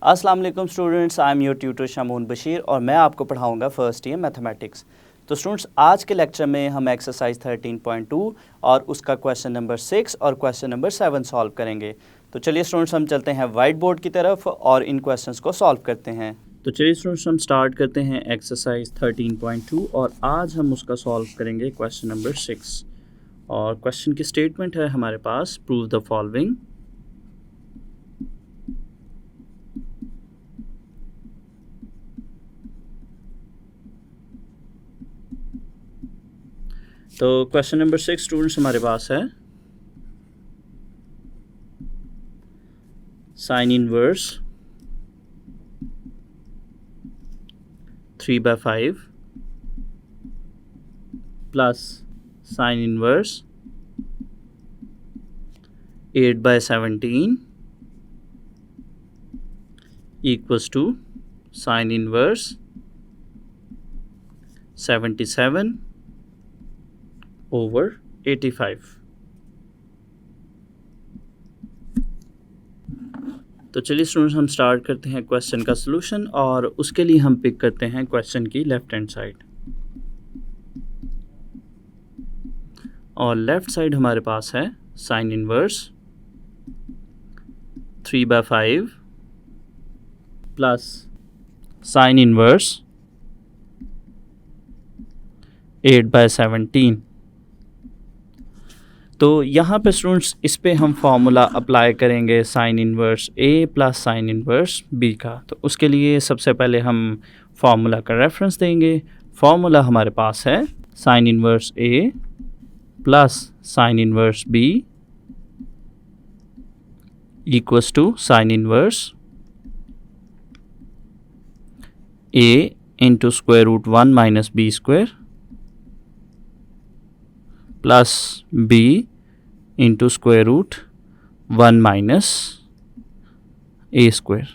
अस्सलाम वालेकुम students, I am your tutor Shamoon Bashir और मैं आपको पढ़ाऊंगा फर्स्ट ईयर मैथमेटिक्स। तो स्टूडेंट्स, आज के लेक्चर में हम एक्सरसाइज 13.2 और उसका क्वेश्चन नंबर 6 और क्वेश्चन नंबर 7 सॉल्व करेंगे। तो चलिए स्टूडेंट्स, हम चलते हैं वाइट बोर्ड की तरफ और इन क्वेश्चंस को सॉल्व करते हैं। तो चलिए स्टूडेंट्स, हम स्टार्ट करते हैं एक्सरसाइज 13.2 और आज हम उसका सॉल्व करेंगे क्वेश्चन नंबर 6। और क्वेश्चन की स्टेटमेंट है हमारे पास, प्रूव द फॉलोइंग। तो क्वेश्चन नंबर 6 स्टूडेंट्स हमारे पास है, sine inverse 3/5 plus sine inverse 8/17 equals to sine inverse 77 over 85। तो चलिए स्टूडेंट्स, हम स्टार्ट करते हैं क्वेश्चन का सलूशन और उसके लिए हम पिक करते हैं क्वेश्चन की लेफ्ट हैंड साइड। और लेफ्ट साइड हमारे पास है sine inverse 3/5 plus sine inverse 8/17। तो यहाँ पे स्टूडेंट्स इस पे हम फॉर्मूला अप्लाई करेंगे sine inverse A plus sine inverse B का। तो उसके लिए सबसे पहले हम फॉर्मूला का रेफरेंस देंगे। फॉर्मूला हमारे पास है sine inverse A plus sine inverse B equals to sine inverse A into square root 1 minus B square plus b into square root 1 minus A square.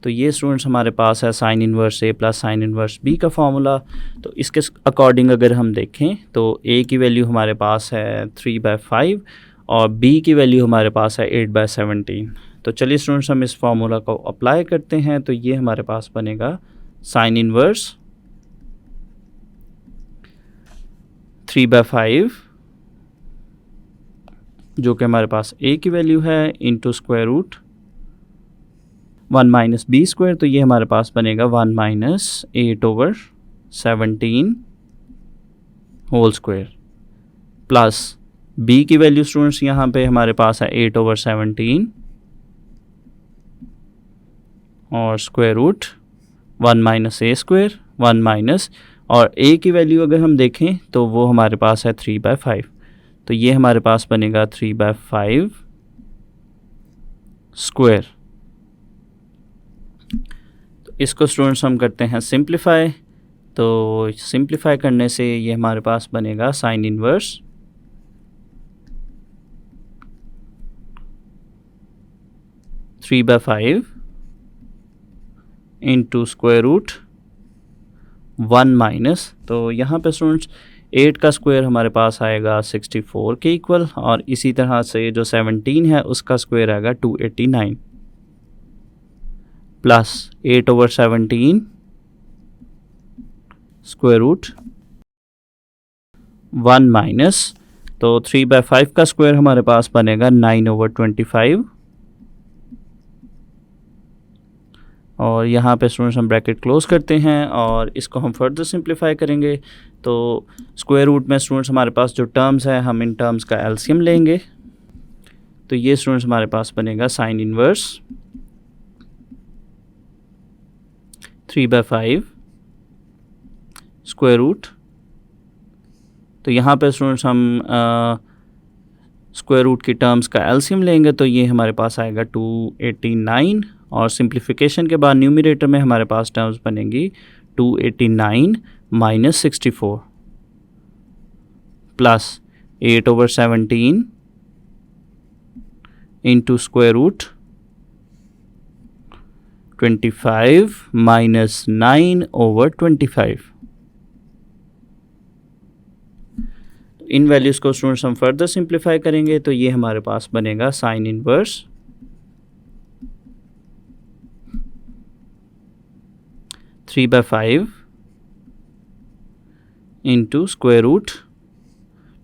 तो ये स्टूडेंट्स हमारे पास है sine inverse A plus sine inverse B का formula. तो इसके according अगर हम देखें तो a की वैल्यू हमारे पास है 3/5 और b की वैल्यू हमारे पास है 8/17। तो चलिए स्टूडेंट्स, हम इस फॉर्मूला को अप्लाई करते हैं। तो ये हमारे पास बनेगा साइन इनवर्स 3/5 जो कि हमारे पास a की वैल्यू है into square root 1 minus B square. तो ये हमारे पास बनेगा 1 minus 8/17 whole square plus b की वैल्यू स्टूडेंट्स यहाँ पे हमारे पास है 8/17 और square root 1 minus A square 1 minus, और a की वैल्यू अगर हम देखें तो वो हमारे पास है 3/5। तो ये हमारे पास बनेगा 3/5 स्क्वायर। तो इसको स्टूडेंट्स हम करते हैं सिंप्लीफाई। तो सिंप्लीफाई करने से ये हमारे पास बनेगा sine inverse 3/5 into square root 1 minus, तो यहाँ पे स्टूडेंट्स 8 का स्क्वायर हमारे पास आएगा 64 के इक्वल, और इसी तरह से जो 17 है उसका स्क्वायर आएगा 289 प्लस 8/17 स्क्वायर रूट 1 माइनस, तो 3/5 का स्क्वायर हमारे पास बनेगा 9/25। और यहाँ पे स्टूडेंट्स हम ब्रैकेट क्लोज करते हैं और इसको हम फर्दर सिंप्लीफाई करेंगे। तो स्क्वायर रूट में स्टूडेंट्स हमारे पास जो टर्म्स है हम इन टर्म्स का एलसीएम लेंगे। तो ये स्टूडेंट्स हमारे पास बनेगा साइन इनवर्स 3/5 स्क्वायर रूट, तो यहाँ पे स्टूडेंट्स हम स्क्वायर रूट की टर्म्स का एलसीएम लेंगे। तो ये हमारे पास आएगा 289 और सिंप्लीफिकेशन के बाद न्यूमरेटर में हमारे पास टर्म्स बनेंगी 289 minus 64 plus 8/17 into square root 25 minus 9/25। इन वैल्यूज़ को स्टूडेंट्स हम फर्दर सिंप्लीफाई करेंगे। तो ये हमारे पास बनेगा sine inverse 3/5 into square root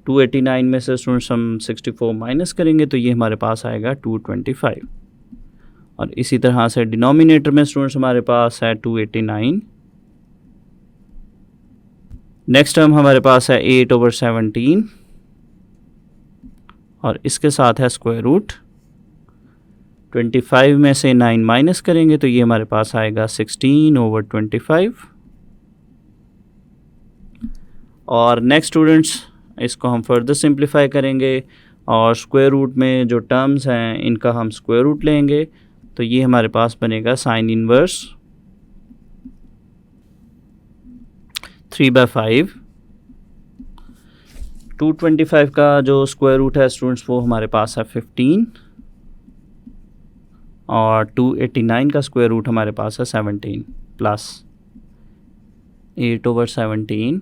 289 में से स्टूडेंट्स हम 64 माइनस करेंगे तो ये हमारे पास आएगा 225। और इसी तरह से डिनोमिनेटर में स्टूडेंट्स हमारे पास है 289। नेक्स्ट टर्म हमारे पास है 8/17 और इसके साथ है स्क्वायर रूट 25 में से 9 माइनस करेंगे तो ये हमारे पास आएगा 16/25। और नेक्स्ट स्टूडेंट्स इसको हम फर्दर सिंप्लीफाई करेंगे और स्क्वायर रूट में जो टर्म्स हैं इनका हम स्क्वायर रूट लेंगे तो ये हमारे पास बनेगा साइन इनवर्स 3/5। 225 का जो स्क्वायर रूट है स्टूडेंट्स वो हमारे पास है 15 और 289 का स्क्वायर रूट हमारे पास है 17 प्लस 8/17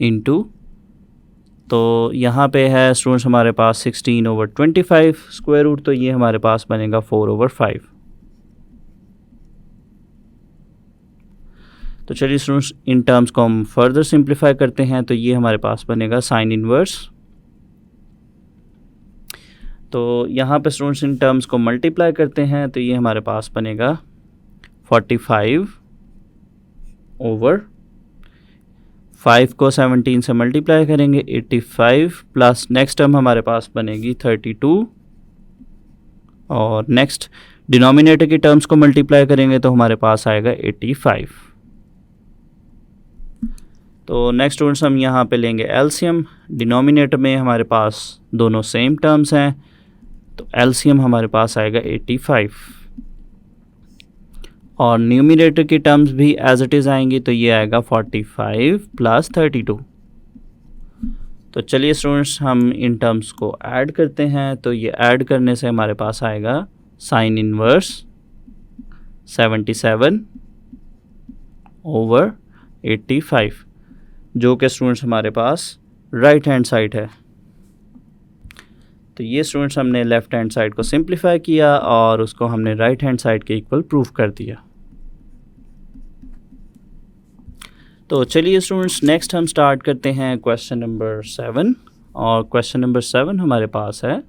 इंटू, तो यहाँ पे है स्टूडेंट्स हमारे पास 16/25 स्क्वायर रूट तो ये हमारे पास बनेगा 4/5। तो चलिए स्टूडेंट्स इन टर्म्स को हम फर्दर सिंप्लीफाई करते हैं तो ये हमारे पास बनेगा साइन इनवर्स। तो यहाँ पे स्टूडेंट्स इन टर्म्स को मल्टीप्लाई करते हैं तो ये हमारे पास बनेगा 45/5 को 17 से मल्टीप्लाई करेंगे 85 प्लस नेक्स्ट टर्म हमारे पास बनेगी 32 और नेक्स्ट डिनोमिनेटर की टर्म्स को मल्टीप्लाई करेंगे तो हमारे पास आएगा 85। तो नेक्स्ट स्टूडेंट्स हम यहाँ पे लेंगे एलसीएम। डिनोमिनेटर में हमारे पास दोनों सेम टर्म्स हैं तो एलसीएम हमारे पास आएगा 85 और न्यूमिनेटर की टर्म्स भी एज इट इज़ आएंगी तो ये आएगा 45 प्लस 32। तो चलिए स्टूडेंट्स हम इन टर्म्स को ऐड करते हैं तो ये ऐड करने से हमारे पास आएगा साइन इनवर्स 77/85 जो कि स्टूडेंट्स हमारे पास राइट हैंड साइड है। तो ये स्टूडेंट्स हमने लेफ़्ट हैंड साइड को सिंप्लीफाई किया और उसको हमने राइट हैंड साइड के इक्वल प्रूफ कर दिया। तो चलिए स्टूडेंट्स नेक्स्ट हम स्टार्ट करते हैं क्वेश्चन नंबर 7 और क्वेश्चन नंबर 7 हमारे पास है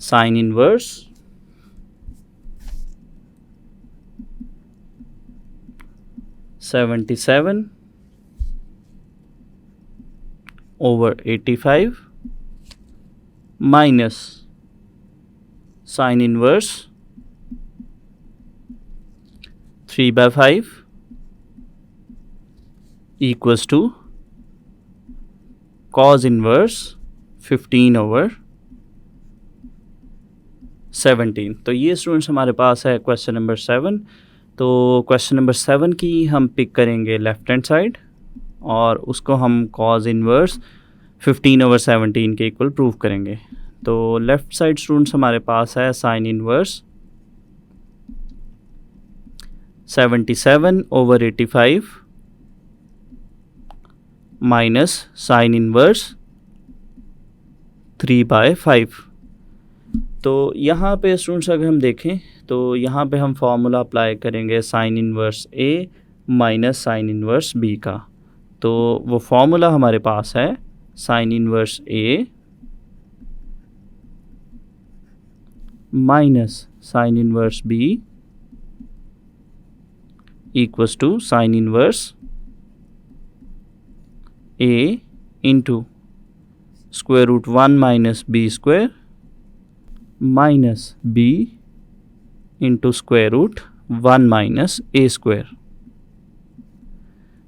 sine inverse 77/85 minus sine inverse 3/5 equals to cos inverse 15/17। तो ये स्टूडेंट्स हमारे पास है क्वेश्चन नंबर 7। तो क्वेश्चन नंबर 7 की हम पिक करेंगे लेफ़्ट हैंड साइड और उसको हम cos इनवर्स 15/17 के इक्वल प्रूव करेंगे। तो लेफ़्ट साइड स्टूडेंट्स हमारे पास है sine inverse 77/85 minus sine inverse 3/5। तो यहाँ पे स्टूडेंट्स अगर हम देखें तो यहाँ पे हम फार्मूला अप्लाई करेंगे sine inverse A minus sine inverse B का। तो वो फार्मूला हमारे पास है sine inverse A minus sine inverse B equals to sine inverse A into square root 1 minus B square minus B into square root 1 minus A square.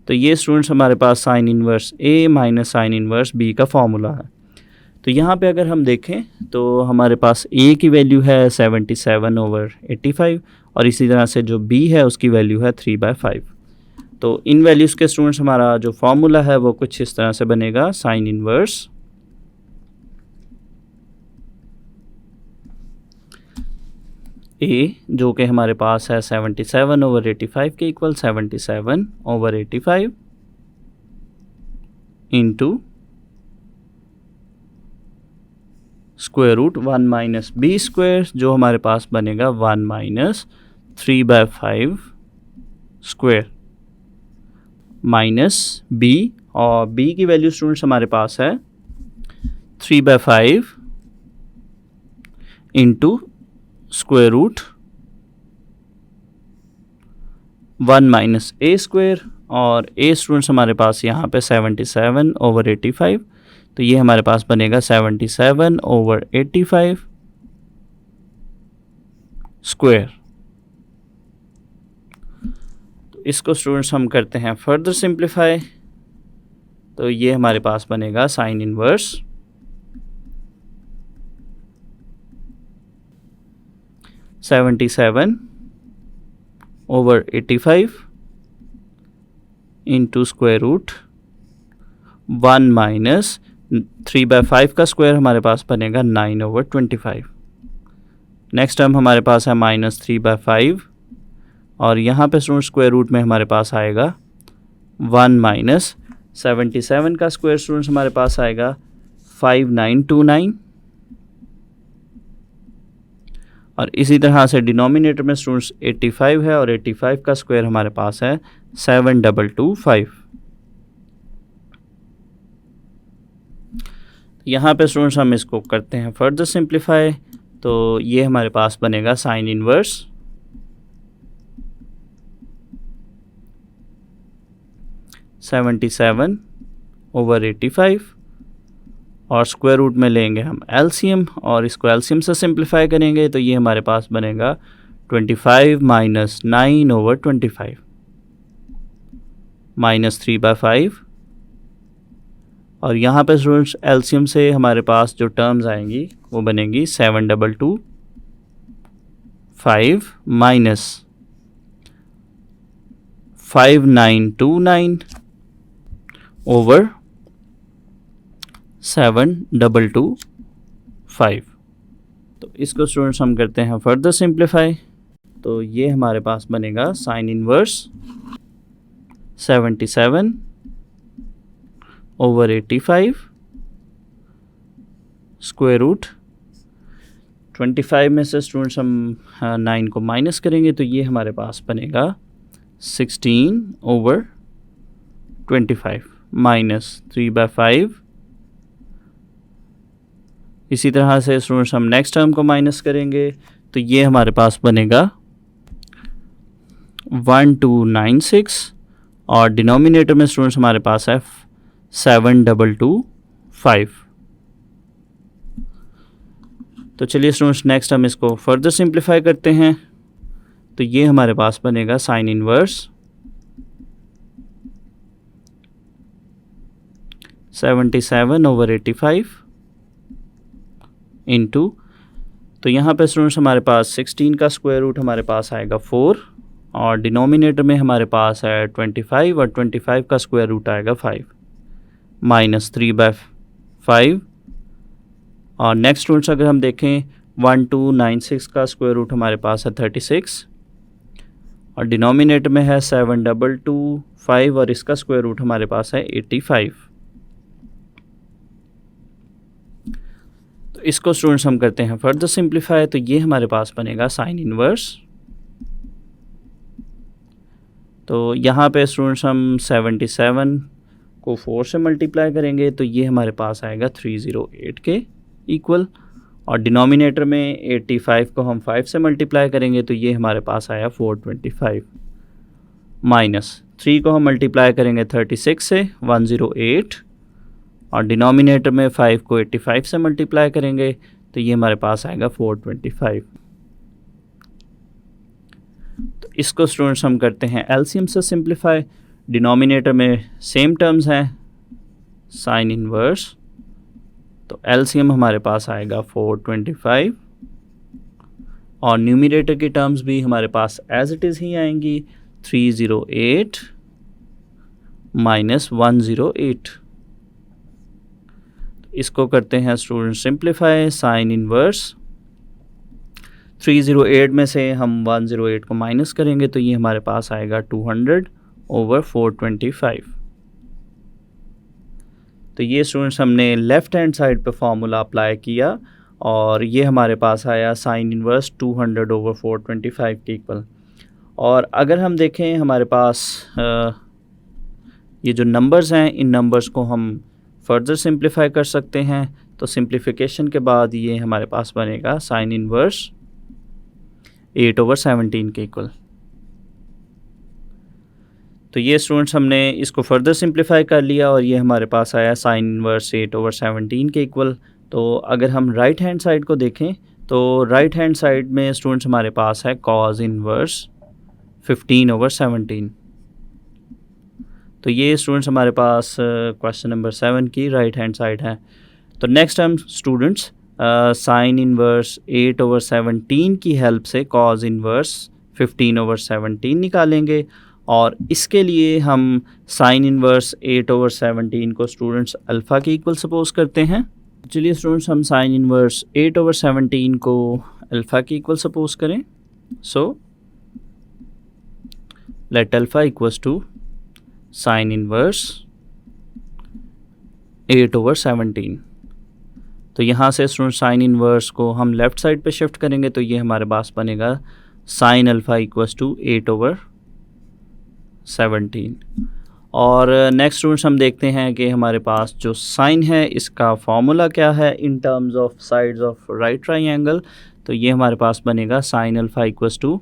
तो ये students हमारे पास sine inverse A minus sine inverse B का formula है। तो यहाँ पे अगर हम देखें तो हमारे पास ए की वैल्यू है 77/85 और इसी तरह से जो बी है उसकी वैल्यू है 3/5। तो इन वैल्यूज़ के स्टूडेंट्स हमारा जो फॉर्मूला है वो कुछ इस तरह से बनेगा साइन इनवर्स ए जो कि हमारे पास है 77/85 के equal 77/85 into square root 1 minus B square, जो हमारे पास बनेगा 1 माइनस 3/5 स्क्वायर माइनस बी, और बी की वैल्यू स्टूडेंट्स हमारे पास है 3/5 into square root 1 minus A square, और ए स्टूडेंट्स हमारे पास यहाँ पे 77/85, तो ये हमारे पास बनेगा 77/85 स्क्वायर। तो इसको स्टूडेंट्स हम करते हैं फर्दर सिंप्लीफाई, तो ये हमारे पास बनेगा sine inverse 77/85 into square root 1 minus 3/5 का स्क्वायर हमारे पास बनेगा 9/25। नेक्स्ट टर्म हमारे पास है माइनस 3/5, और यहाँ पे स्क्वायर रूट में हमारे पास आएगा 1 माइनस 77 का स्क्वायर स्टूडेंट्स हमारे पास आएगा 5929, और इसी तरह से डिनोमिनेटर में स्टूडेंट्स 85 है, और 85 का स्क्वायर हमारे पास है 7225। यहाँ पे स्टूडेंट्स हम इसको करते हैं फर्दर सिंप्लीफाई, तो ये हमारे पास बनेगा साइन इनवर्स 77/85, और स्क्वायर रूट में लेंगे हम एलसीएम, और इसको एलसीएम से सिंप्लीफाई करेंगे, तो ये हमारे पास बनेगा 25 माइनस 9/25 माइनस 3/5, और यहाँ पे स्टूडेंट्स एलसीएम से हमारे पास जो टर्म्स आएंगी वो बनेगी 7225 माइनस 5929 ओवर 7225। तो इसको स्टूडेंट्स हम करते हैं फर्दर सिंप्लीफाई, तो ये हमारे पास बनेगा साइन इनवर्स 77/85 स्क्वायर रूट 25 में से स्टूडेंट्स हम 9 को माइनस करेंगे, तो ये हमारे पास बनेगा 16/25 माइनस 3/5। इसी तरह से स्टूडेंट्स हम नेक्स्ट टर्म को माइनस करेंगे, तो ये हमारे पास बनेगा 1296, और डिनोमिनेटर में स्टूडेंट्स हमारे पास है 7225। तो चलिए स्टूडेंट्स नेक्स्ट हम इसको फर्दर सिंप्लीफाई करते हैं, तो ये हमारे पास बनेगा साइन इनवर्स 77/85 इंटू, तो यहाँ पे स्टूडेंट्स हमारे पास 16 का स्क्वायर रूट हमारे पास आएगा 4, और डिनोमिनेटर में हमारे पास है 25, और 25 का स्क्वायर रूट आएगा 5 माइनस 3/5, और नेक्स्ट स्टूडेंट्स अगर हम देखें 1296 का स्क्वायर रूट हमारे पास है 36, और डिनोमिनेटर में है 7225, और इसका स्क्वायर रूट हमारे पास है 85। तो इसको स्टूडेंट्स हम करते हैं फर्दर सिंप्लीफाई, तो ये हमारे पास बनेगा साइन इनवर्स, तो यहाँ पे स्टूडेंट्स हम 77 को 4 से मल्टीप्लाई करेंगे, तो ये हमारे पास आएगा 308 के इक्वल, और डिनोमिनेटर में 85 को हम 5 से मल्टीप्लाई करेंगे, तो ये हमारे पास आया 425 माइनस 3 को हम मल्टीप्लाई करेंगे 36 से 108, और डिनोमिनेटर में 5 को 85 से मल्टीप्लाई करेंगे, तो ये हमारे पास आएगा 425। तो इसको स्टूडेंट्स हम करते हैं एलसीएम से सिंप्लीफाई, डिनोमिनेटर में सेम टर्म्स हैं साइन इनवर्स, तो एलसीएम हमारे पास आएगा 425, और न्यूमरेटर की टर्म्स भी हमारे पास एज इट इज़ ही आएंगी 308 माइनस 108। इसको करते हैं स्टूडेंट सिंप्लीफाई, साइन इनवर्स 308 में से हम 108 को माइनस करेंगे, तो ये हमारे पास आएगा 200/425। तो ये स्टूडेंट्स हमने लेफ़्ट हैंड साइड पे फॉर्मूला अप्लाई किया, और ये हमारे पास आया साइन इनवर्स 200/425 के इक्वल। और अगर हम देखें हमारे पास ये जो नंबर्स हैं, इन नंबर्स को हम फर्दर सिंप्लीफाई कर सकते हैं। तो सिंप्लीफिकेशन के बाद ये हमारे पास बनेगा साइन इनवर्स 8/17 के इक्वल। तो ये स्टूडेंट्स हमने इसको फर्दर सिंप्लीफाई कर लिया और ये हमारे पास आया साइन इनवर्स 8/17 के इक्वल। तो अगर हम राइट हैंड साइड को देखें तो राइट हैंड साइड में स्टूडेंट्स हमारे पास है कॉज इनवर्स 15/17। तो ये स्टूडेंट्स हमारे पास क्वेश्चन नंबर 7 की राइट हैंड साइड है। तो नेक्स्ट हम स्टूडेंट्स साइन इनवर्स 8/17 की हेल्प से कॉज इनवर्स 15/17 निकालेंगे और इसके लिए हम साइन इनवर्स 8/17 को स्टूडेंट्स अल्फ़ा के इक्वल सपोज करते हैं। चलिए स्टूडेंट्स हम साइन इनवर्स 8/17 को अल्फ़ा के इक्वल सपोज करें। So let alpha equals to sine inverse 8/17। तो यहाँ से स्टूडेंट साइन इनवर्स को हम लेफ़्ट साइड पे शिफ्ट करेंगे तो ये हमारे पास बनेगा साइन अल्फ़ा इक्वल्स टू 8/17। और नेक्स्ट स्टूडेंट्स हम देखते हैं कि हमारे पास जो साइन है इसका फॉर्मूला क्या है in terms of sides of right triangle. तो ये हमारे पास बनेगा sine alpha equals to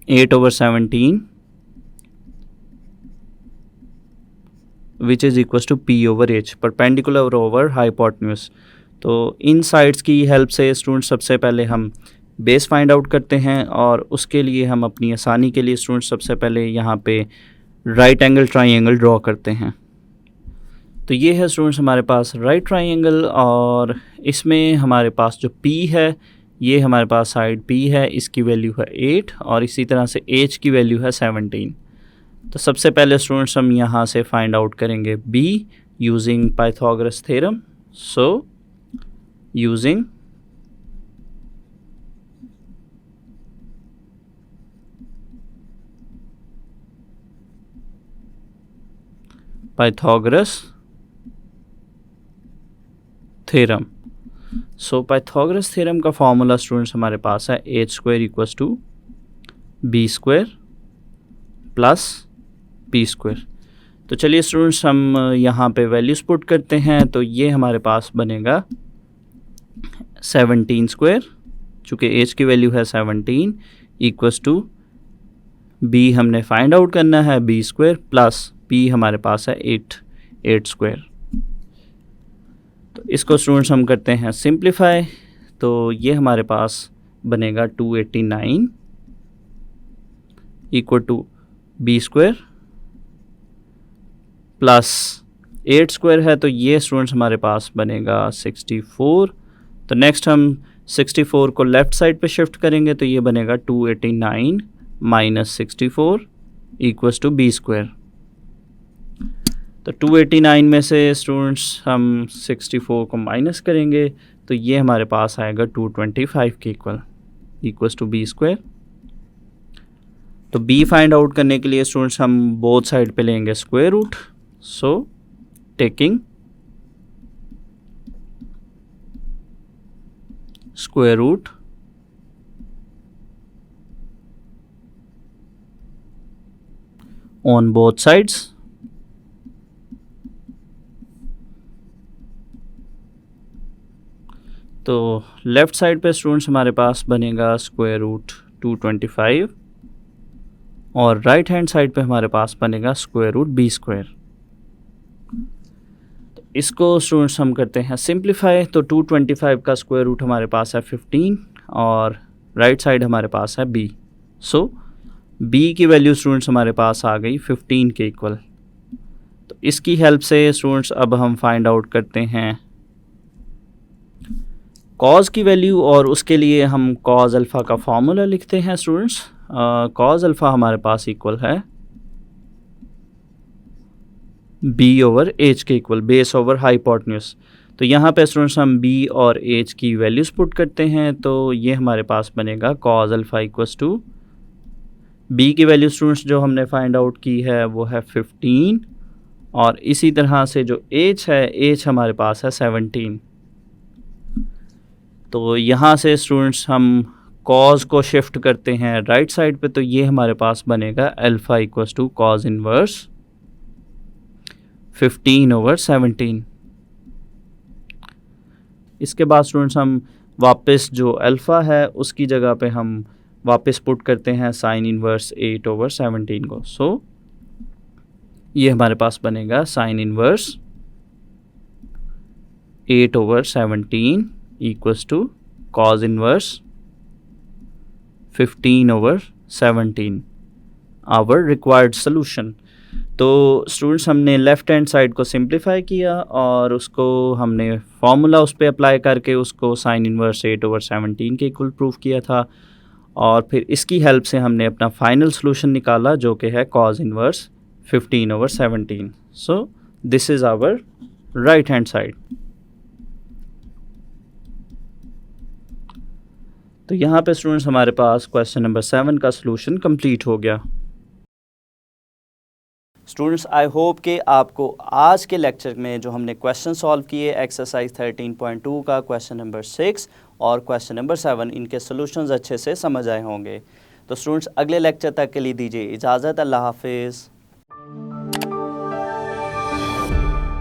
8/17 which is equals to P/H, perpendicular over hypotenuse. तो इन साइड्स की हेल्प से स्टूडेंट सबसे पहले हम बेस फाइंड आउट करते हैं और उसके लिए हम अपनी आसानी के लिए स्टूडेंट सबसे पहले यहाँ पे राइट एंगल ट्राइंगल ड्रॉ करते हैं। तो ये है स्टूडेंट्स हमारे पास राइट ट्राइंगल और इसमें हमारे पास जो P है ये हमारे पास साइड P है, इसकी वैल्यू है 8 और इसी तरह से H की वैल्यू है 17। तो सबसे पहले स्टूडेंट्स हम यहाँ से फाइंड आउट करेंगे B using Pythagoras theorem. So using Pythagoras theorem. सो पाइथागोरस थ्योरम का फॉर्मूला स्टूडेंट्स हमारे पास है h² equals to b² plus p²। तो चलिए स्टूडेंट्स हम यहाँ पे वैल्यूज पुट करते हैं। तो ये हमारे पास बनेगा 17², चूँकि h की वैल्यू है 17 इक्वल्स टू b हमने फाइंड आउट करना है b² प्लस p हमारे पास है 8² तो इसको स्टूडेंट्स हम करते हैं सिंप्लीफाई। तो ये हमारे पास बनेगा 289 इक्वल टू b² प्लस 8² है तो ये स्टूडेंट्स हमारे पास बनेगा 64। तो नेक्स्ट हम 64 को लेफ़्ट साइड पे शिफ्ट करेंगे तो ये बनेगा 289 माइनस 64 इक्वल्स टू b²। तो 289 में से स्टूडेंट्स हम 64 को माइनस करेंगे तो ये हमारे पास आएगा 225 के इक्वल्स टू b²। तो b फाइंड आउट करने के लिए स्टूडेंट्स हम बोथ साइड पे लेंगे square root. So taking square root on both sides तो लेफ़्ट साइड पे स्टूडेंट्स हमारे पास बनेगा स्क्वायर रूट 225 और राइट हैंड साइड पे हमारे पास बनेगा स्क्वायर रूट b²। तो इसको स्टूडेंट्स हम करते हैं सिंप्लीफाई। तो 225 का स्क्वायर रूट हमारे पास है 15 और राइट साइड हमारे पास है b। सो b की वैल्यू स्टूडेंट्स हमारे पास आ गई 15 के इक्वल। तो इसकी हेल्प से स्टूडेंट्स अब हम फाइंड आउट करते हैं कॉज की वैल्यू और उसके लिए हम कॉज अल्फ़ा का फॉर्मूला लिखते हैं स्टूडेंट्स। कॉज अल्फ़ा हमारे पास इक्वल है b/h के इक्वल, बेस ओवर हाइपोटेन्यूज। तो यहाँ पे स्टूडेंट्स हम b और h की वैल्यूज़ पुट करते हैं तो ये हमारे पास बनेगा cos alpha equals to b की वैल्यू स्टूडेंट्स जो हमने फाइंड आउट की है वो है 15 और इसी तरह से जो h है h हमारे पास है 17। तो यहाँ से स्टूडेंट्स हम कॉज को शिफ्ट करते हैं राइट साइड पे, तो ये हमारे पास बनेगा alpha equals to cos inverse 15/17। इसके बाद स्टूडेंट्स हम वापस जो अल्फ़ा है उसकी जगह पे हम वापस पुट करते हैं साइन इनवर्स 8/17 को। सो ये हमारे पास बनेगा sine inverse 8/17 equals to cos inverse 15/17, our required solution. तो स्टूडेंट्स हमने लेफ़्ट हैंड साइड को सिंप्लीफाई किया और उसको हमने फार्मूला उस पर अप्लाई करके उसको साइन इनवर्स 8/17 के इक्वल प्रूव किया था, और फिर इसकी हेल्प से हमने अपना फाइनल सोल्यूशन निकाला जो कि है cos inverse 15/17। So this is our right hand side. तो यहाँ पे स्टूडेंट्स हमारे पास क्वेश्चन नंबर 7 का सोल्यूशन कंप्लीट हो गया। स्टूडेंट्स आई होप कि आपको आज के लेक्चर में जो हमने क्वेश्चन सॉल्व किए एक्सरसाइज 13.2 का क्वेश्चन नंबर 6 और क्वेश्चन नंबर 7, इनके सॉल्यूशंस अच्छे से समझ आए होंगे। तो स्टूडेंट्स अगले लेक्चर तक के लिए दीजिए इजाज़त। अल्लाह हाफिज़।